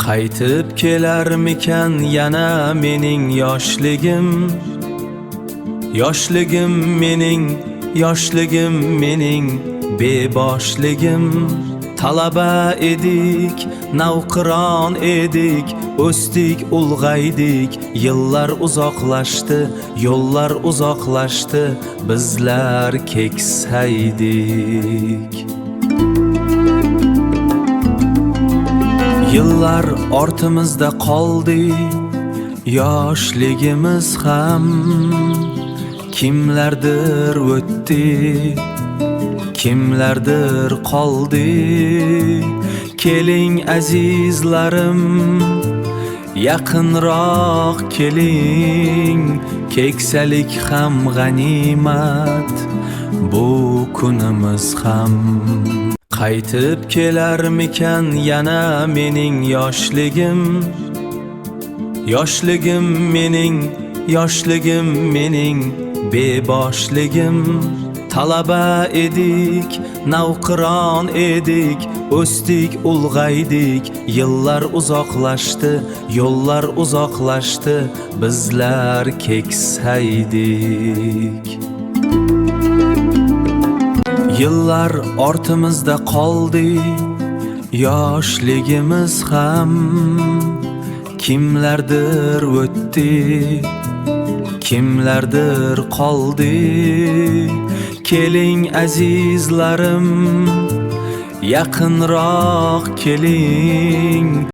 Qaytib kelarmikan yana mening yoshligim? Yoshligim mening beboshligim. Talaba edik, navqiron edik, o'sdik, ulg'aydik. Yillar uzoqlashdi, yo'llar uzoqlashdi, bizlar keksaydik. Yillar ortimizda qoldi, yoshligimiz ham kimlardir o'tdi, kimlardir qoldi. Keling azizlarim, yaqinroq keling, keksalik ham g'animat, bu kunimiz ham. Qaytib kelarmikan yana mening yoshligim? Yoshligim mening beboshligim. Talaba edik, navqiron edik, o'sdik, ulg'aydik. Yillar uzoqlashdi, yo'llar uzoqlashdi, bizlar keksaydik. Yillar ortimizda qoldi, yoshligimiz ham kimlardir o'tdi, kimlardir qoldi. Keling azizlarim, yaqinroq keling.